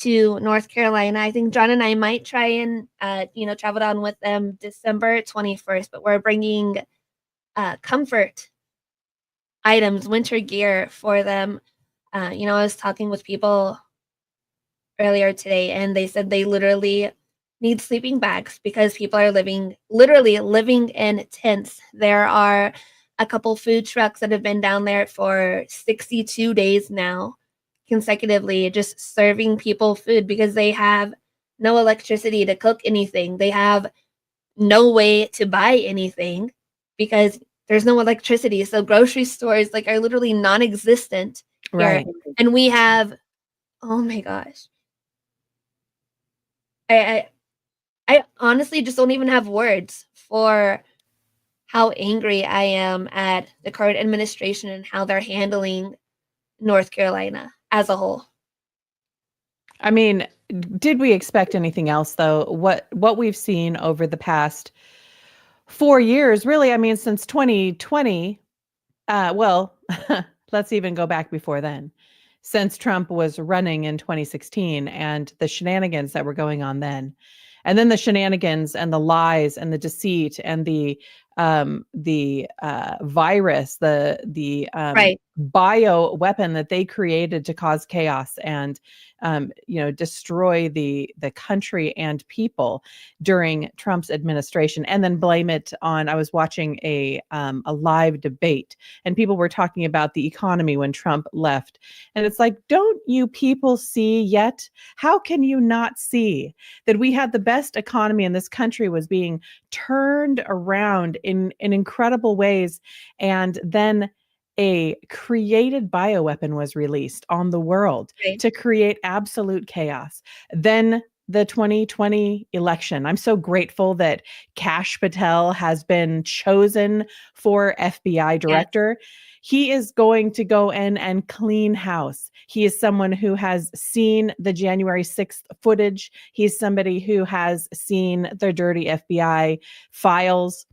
to North Carolina. I think John and I might try and travel down with them December 21st, but we're bringing comfort items, winter gear for them. I was talking with people earlier today, and they said they literally need sleeping bags because people are literally living in tents. There are a couple food trucks that have been down there for 62 days now, consecutively, just serving people food because they have no electricity to cook anything. They have no way to buy anything because there's no electricity. So grocery stores are literally non-existent here. Right. And we have, oh my gosh. I honestly just don't even have words for how angry I am at the current administration and how they're handling North Carolina as a whole. I mean, did we expect anything else though? What we've seen over the past 4 years, really, I mean, since 2020, well, let's even go back before then. Since Trump was running in 2016 and the shenanigans that were going on then. And then the shenanigans and the lies and the deceit and the virus, the Right. bio weapon that they created to cause chaos and destroy the country and people during Trump's administration, and then blame it on. I was watching a live debate, and people were talking about the economy when Trump left, and it's like, don't you people see yet? How can you not see that we had the best economy in this country was being turned around in incredible ways, and then a created bioweapon was released on the world Right. to create absolute chaos. Then the 2020 election. I'm so grateful that Kash Patel has been chosen for FBI director. Yes. He is going to go in and clean house. He is someone who has seen the January 6th footage. He's somebody who has seen the dirty FBI files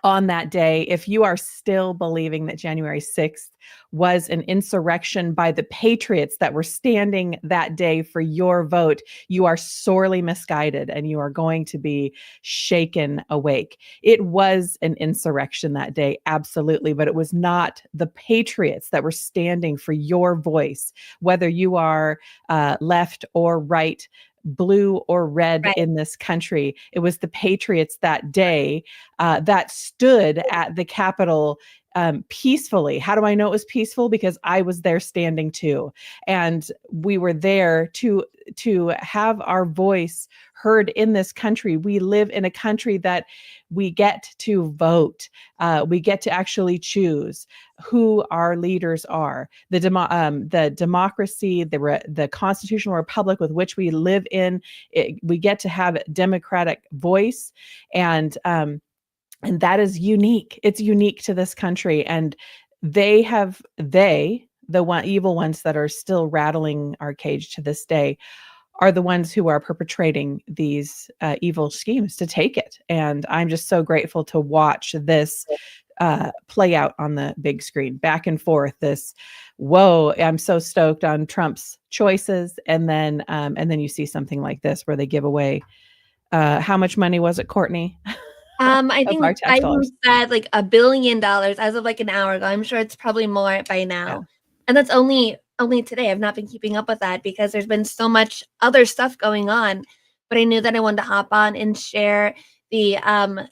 on that day. If you are still believing that January 6th was an insurrection by the patriots that were standing that day for your vote, you are sorely misguided and you are going to be shaken awake. It was an insurrection that day, absolutely, but it was not the patriots that were standing for your voice, whether you are left or right, blue or red, right, in this country. It was the patriots that day that stood at the Capitol peacefully. How do I know it was peaceful? Because I was there standing too. And we were there to have our voice heard in this country. We live in a country that we get to vote. We get to actually choose who our leaders are. The democracy, the constitutional republic with which we live in, we get to have democratic voice, and that is unique. It's unique to this country, and the evil ones that are still rattling our cage to this day are the ones who are perpetrating these evil schemes to take it. And I'm just so grateful to watch this play out on the big screen, back and forth. Whoa, I'm so stoked on Trump's choices. And then you see something like this where they give away, how much money was it, Courtney? I think Biden said $1 billion as of an hour ago. I'm sure it's probably more by now. Yeah. And that's only today. I've not been keeping up with that because there's been so much other stuff going on. But I knew that I wanted to hop on and share the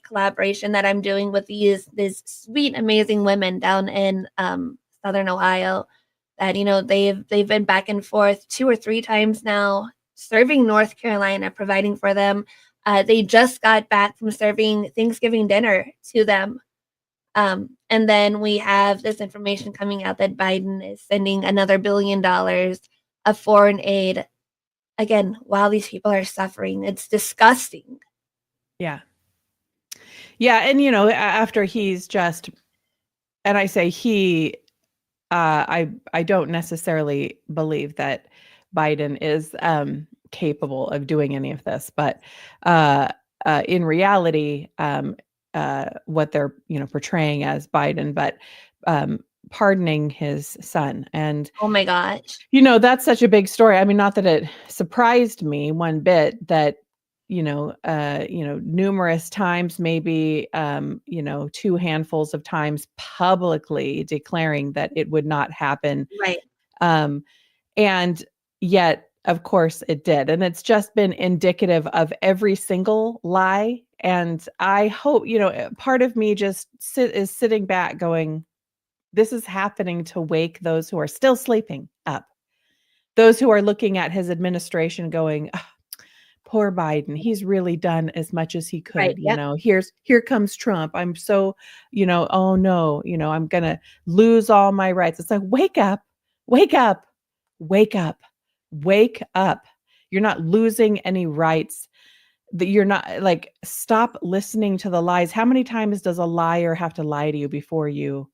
collaboration that I'm doing with these sweet, amazing women down in Southern Ohio. That they've been back and forth 2 or 3 times now, serving North Carolina, providing for them. They just got back from serving Thanksgiving dinner to them. And then we have this information coming out that Biden is sending another $1 billion of foreign aid. Again, while these people are suffering, it's disgusting. Yeah. Yeah. And, after he's just, and I say he, I don't necessarily believe that Biden is capable of doing any of this, but in reality, what they're portraying as Biden, but pardoning his son. And oh my gosh. that's such a big story. I mean, not that it surprised me one bit that, numerous times, maybe, two handfuls of times publicly declaring that it would not happen. Right. And yet, of course, it did. And it's just been indicative of every single lie. And I hope, part of me just is sitting back going, this is happening to wake those who are still sleeping up. Those who are looking at his administration going, "Ah, poor Biden, he's really done as much as he Right. could. Yep. Here comes Trump. I'm so, oh no, I'm going to lose all my rights." It's like, wake up, wake up, wake up, wake up. You're not losing any rights. That you're not, like, stop listening to the lies. How many times does a liar have to lie to you before you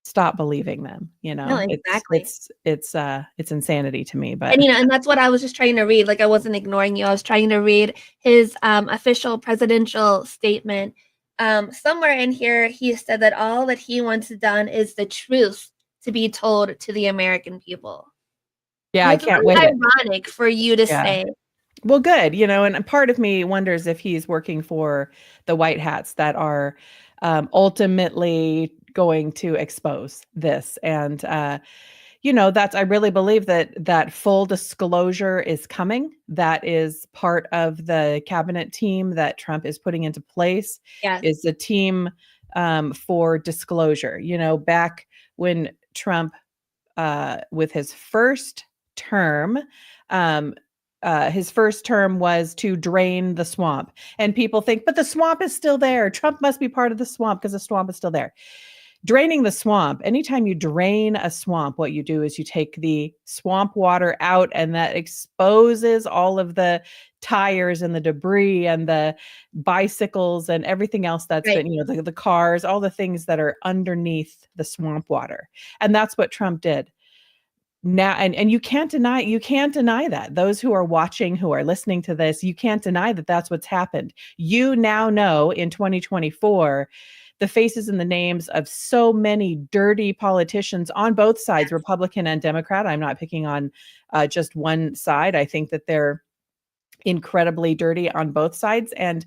stop believing them? No, It's exactly. it's insanity to me, but And, and that's what I was just trying to read. Like, I wasn't ignoring you. I was trying to read his official presidential statement. Somewhere in here, he said that all that he wants done is the truth to be told to the American people. yeah, And I it's can't really wait it. ironic for you to Yeah. say. Well, good, and a part of me wonders if he's working for the white hats that are ultimately going to expose this. And that's, I really believe that full disclosure is coming. That is part of the cabinet team that Trump is putting into place, Yes. is a team for disclosure. Back when Trump, with um, his first term was to drain the swamp. And people think, but the swamp is still there. Trump must be part of the swamp because the swamp is still there. Draining the swamp, anytime you drain a swamp, what you do is you take the swamp water out, and that exposes all of the tires and the debris and the bicycles and everything else that's Right. been, the cars, all the things that are underneath the swamp water. And that's what Trump did. Now, and you can't deny that. Those who are watching, who are listening to this, you can't deny that that's what's happened. You now know, in 2024, the faces and the names of so many dirty politicians on both sides, Republican and Democrat. I'm not picking on just one side. I think that they're incredibly dirty on both sides. And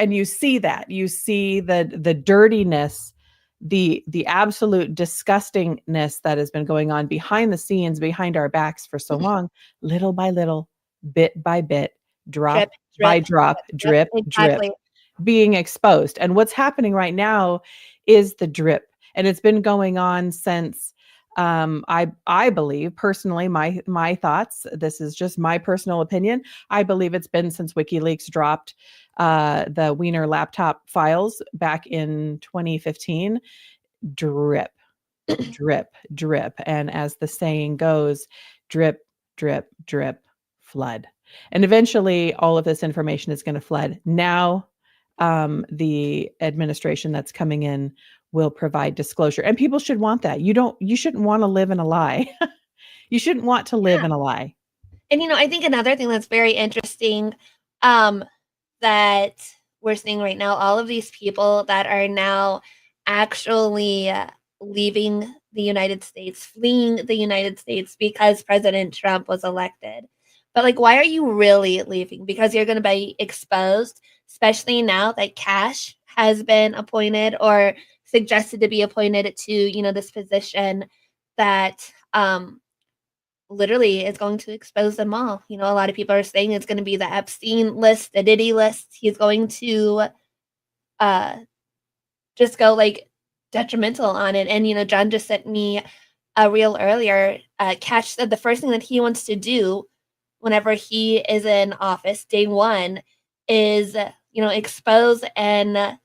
you see that. You see the dirtiness, the absolute disgustingness that has been going on behind the scenes, behind our backs for so long, little by little, bit by bit, Drip, drop by drip, drop, drip. drip, drip, Exactly. being exposed. And what's happening right now is the drip. And it's been going on since, I believe, personally, my thoughts, this is just my personal opinion, I believe it's been since WikiLeaks dropped the Wiener laptop files back in 2015. Drip, drip, drip. And as the saying goes, drip, drip, drip, flood. And eventually all of this information is going to flood. Now, the administration that's coming in will provide disclosure. And people should want that. You shouldn't want to live in a lie. You shouldn't want to live Yeah. in a lie. And I think another thing that's very interesting, um, that we're seeing right now, all of these people that are now actually leaving the United States, fleeing the United States because President Trump was elected. But like, why are you really leaving? Because you're going to be exposed, especially now that Cash has been appointed or suggested to be appointed to, this position that literally is going to expose them all. A lot of people are saying it's going to be the Epstein list, the Diddy list. He's going to uh just go like detrimental on it. And John just sent me a reel earlier. Cash said the first thing that he wants to do whenever he is in office, day one, is expose and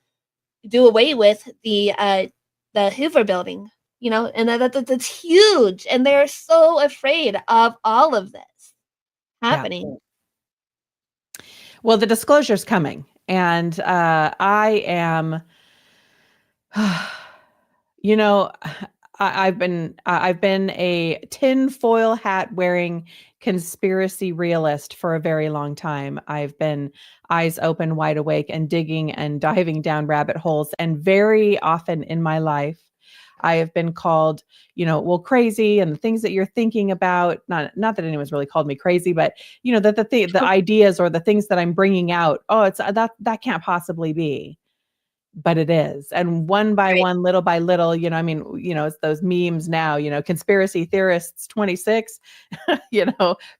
do away with the Hoover building, and that's huge. And they're so afraid of all of this Yeah. happening. Well, the disclosure's coming. And I am, you know, I've been a tinfoil hat wearing conspiracy realist for a very long time. I've been eyes open, wide awake, and digging and diving down rabbit holes. And very often in my life, I have been called, well, crazy, and the things that you're thinking about, not that anyone's really called me crazy, but that the ideas or the things that I'm bringing out, it's that can't possibly be. But it is. And one by one, little by little, it's those memes now, conspiracy theorists 26,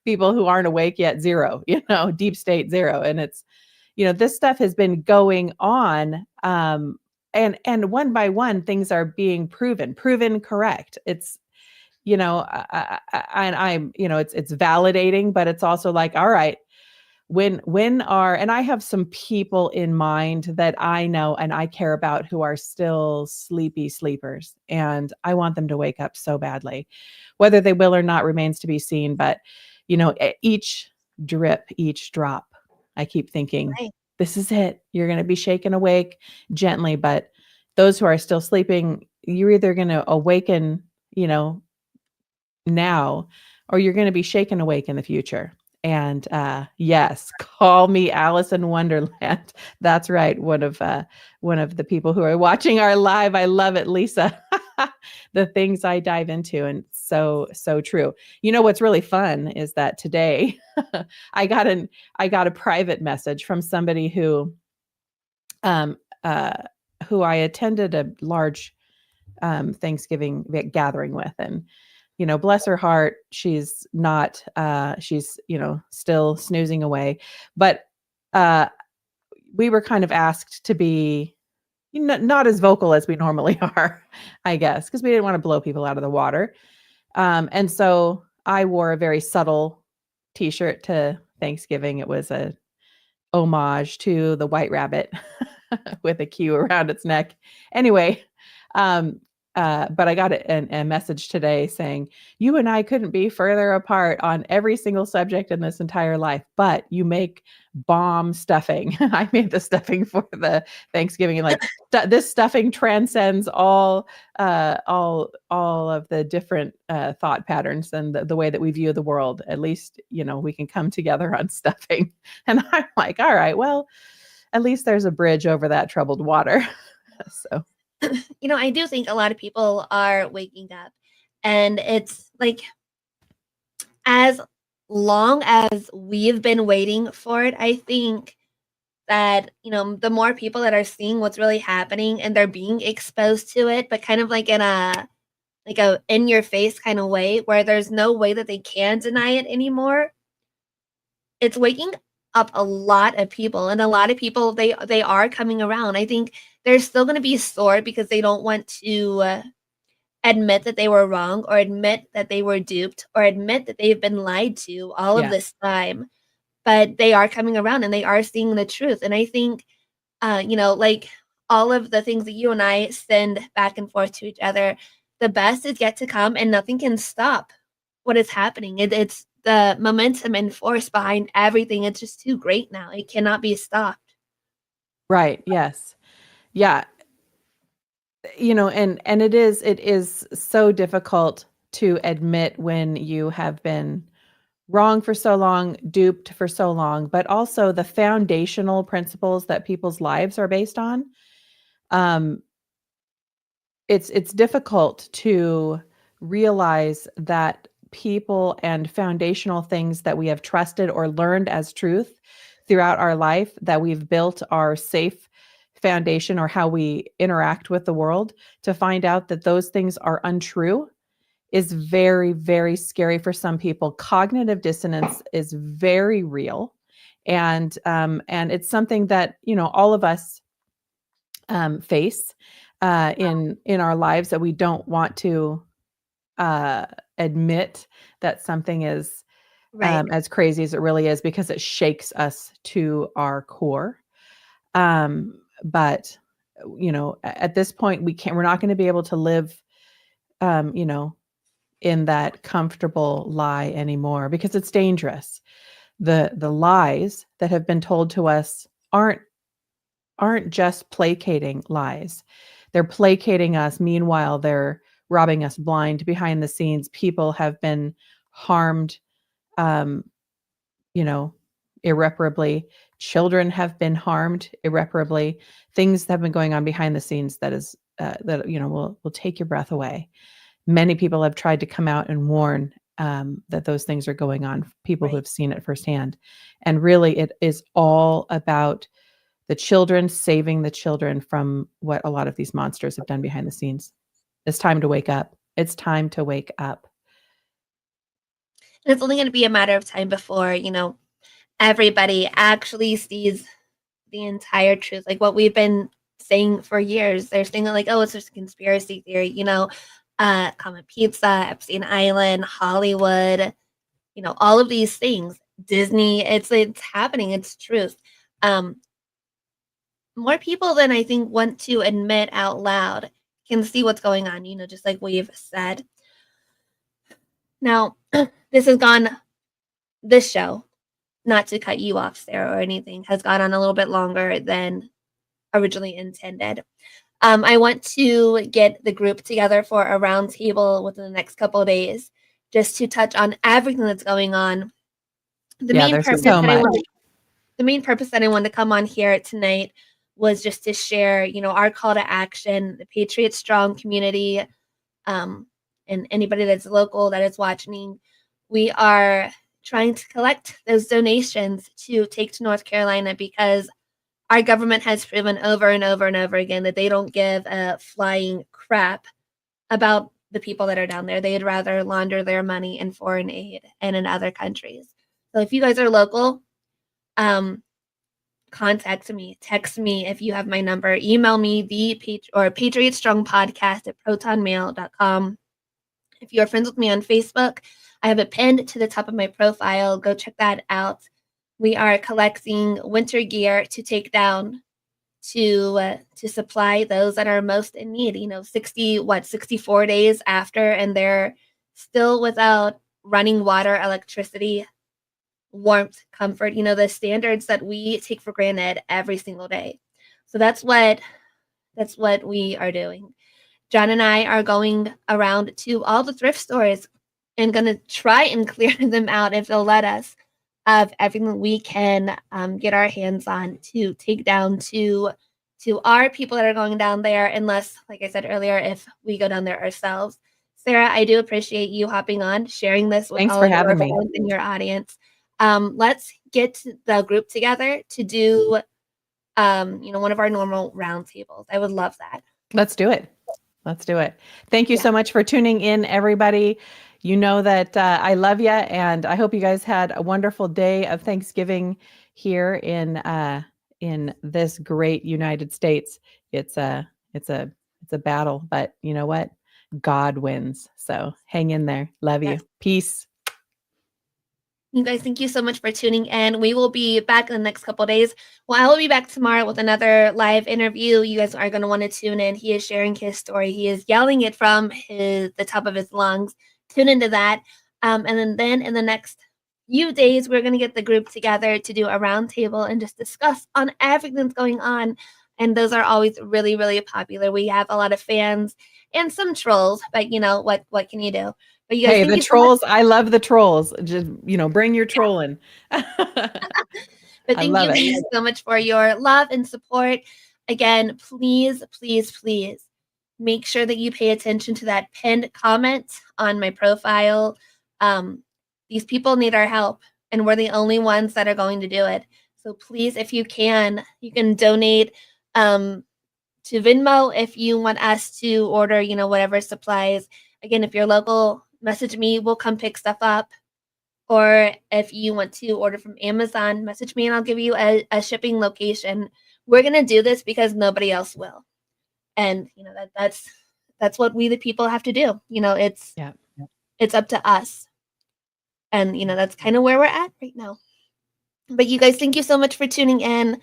people who aren't awake yet, 0, deep state 0. And it's, this stuff has been going on. And one by one, things are being proven correct. It's, I'm, it's validating, but it's also like, all right, and I have some people in mind that I know and I care about who are still sleepy sleepers, and I want them to wake up so badly. Whether they will or not remains to be seen, but each drip, each drop, I keep thinking, this is it. You're going to be shaken awake gently, but those who are still sleeping, you're either going to awaken, now, or you're going to be shaken awake in the future. And yes, call me Alice in Wonderland. That's right. One of the people who are watching our live. I love it, Lisa. The things I dive into, and so true. What's really fun is that today I got a private message from somebody who I attended a large Thanksgiving gathering with, and bless her heart, she's not, she's, still snoozing away. But we were kind of asked to be not as vocal as we normally are, I guess, because we didn't want to blow people out of the water. And so I wore a very subtle t-shirt to Thanksgiving. It was a homage to the White Rabbit with a Q around its neck. Anyway, but I got a message today saying, you and I couldn't be further apart on every single subject in this entire life, but you make bomb stuffing. I made the stuffing for the Thanksgiving, and like this stuffing transcends all of the different thought patterns and the way that we view the world. At least, we can come together on stuffing. And I'm like, all right, well, at least there's a bridge over that troubled water. So. I do think a lot of people are waking up, and it's like, as long as we've been waiting for it, I think that, the more people that are seeing what's really happening and they're being exposed to it, but kind of like in a in your face kind of way where there's no way that they can deny it anymore. It's waking up a lot of people, and a lot of people, they are coming around. I think they're still going to be sore because they don't want to admit that they were wrong, or admit that they were duped, or admit that they've been lied to all of this time. But they are coming around and they are seeing the truth. And I think, like all of the things that you and I send back and forth to each other, the best is yet to come, and nothing can stop what is happening. It's the momentum and force behind everything. It's just too great now. It cannot be stopped. Right. Yes. Yeah. And it is so difficult to admit when you have been wrong for so long, duped for so long, but also the foundational principles that people's lives are based on. It's difficult to realize that people and foundational things that we have trusted or learned as truth throughout our life, that we've built our safe foundation or how we interact with the world, to find out that those things are untrue is very, very scary for some people. Cognitive dissonance is very real. And it's something that, all of us face in our lives, that we don't want to admit that something is as crazy as it really is, because it shakes us to our core. But at this point, we're not going to be able to live in that comfortable lie anymore, because it's dangerous. The lies that have been told to us aren't just placating lies. They're placating us. Meanwhile, they're robbing us blind. Behind the scenes, people have been harmed, irreparably. Children have been harmed irreparably. Things have been going on behind the scenes that is that will take your breath away. Many people have tried to come out and warn that those things are going on, people who have seen it firsthand. And really, it is all about the children, saving the children from what a lot of these monsters have done behind the scenes. It's time to wake up. It's time to wake up. And it's only going to be a matter of time before, everybody actually sees the entire truth. Like what we've been saying for years. They're saying like, oh, it's just a conspiracy theory, Comet Pizza, Epstein Island, Hollywood, all of these things. Disney, it's happening. It's truth. More people than I think want to admit out loud can see what's going on, just like we've said. Now, this show, not to cut you off, Sarah, or anything, has gone on a little bit longer than originally intended. I want to get the group together for a roundtable within the next couple of days, just to touch on everything that's going on. The main purpose that I wanted to come on here tonight was just to share, our call to action, the Patriot Strong community, and anybody that's local that is watching. We are trying to collect those donations to take to North Carolina because our government has proven over and over and over again that they don't give a flying crap about the people that are down there. They'd rather launder their money in foreign aid and in other countries. So if you guys are local, contact me, text me if you have my number, email me Patriot Strong Podcast at protonmail.com. If you're friends with me on Facebook, I have it pinned to the top of my profile. Go check that out. We are collecting winter gear to take down to supply those that are most in need. 64 days after, and they're still without running water, electricity, warmth, comfort, the standards that we take for granted every single day. So that's what we are doing. John and I are going around to all the thrift stores and going to try and clear them out, if they'll let us, of everything we can get our hands on to take down to our people that are going down there, unless, like I said earlier, if we go down there ourselves. Sarah, I do appreciate you hopping on, sharing this with all of your friends in your audience. Let's get the group together to do, one of our normal roundtables. I would love that. Let's do it. Thank you so much for tuning in, everybody. You know that I love you, and I hope you guys had a wonderful day of Thanksgiving here in this great United States. It's a battle, but you know what? God wins. So hang in there. Love you. Peace. You guys, thank you so much for tuning in. We will be back in the next couple of days. Well, I will be back tomorrow with another live interview. You guys are going to want to tune in. He is sharing his story. He is yelling it from the top of his lungs. Tune into that. And then in the next few days, we're going to get the group together to do a roundtable and just discuss on everything that's going on. And those are always really, really popular. We have a lot of fans and some trolls, but what can you do? But you guys, hey, the trolls, I love the trolls. Just, bring your trolling. But thank you guys so much for your love and support. Again, please, please, please make sure that you pay attention to that pinned comment on my profile. These people need our help, and we're the only ones that are going to do it. So please, if you can donate to Venmo if you want us to order, whatever supplies. Again, if you're local, message me. We'll come pick stuff up. Or if you want to order from Amazon, message me and I'll give you a shipping location. We're going to do this because nobody else will. And, that's what we, the people, have to do. It's up to us. And, that's kind of where we're at right now. But you guys, thank you so much for tuning in.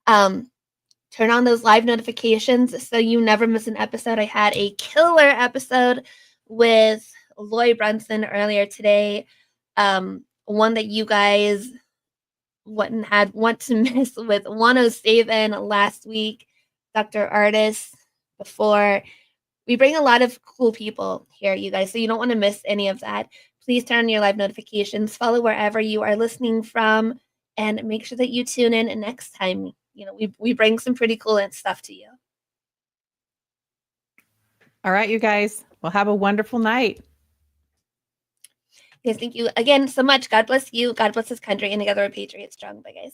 Turn on those live notifications so you never miss an episode. I had a killer episode with Loy Brunson earlier today. One that you guys wouldn't want to miss with 107 last week, Dr. Artis before. We bring a lot of cool people here, you guys, so you don't want to miss any of that. Please turn on your live notifications, follow wherever you are listening from, and make sure that you tune in next time. We bring some pretty cool stuff to you. All right, you guys. Well, have a wonderful night. Yes, thank you again so much. God bless you. God bless this country. And together we're Patriot Strong. Bye, guys.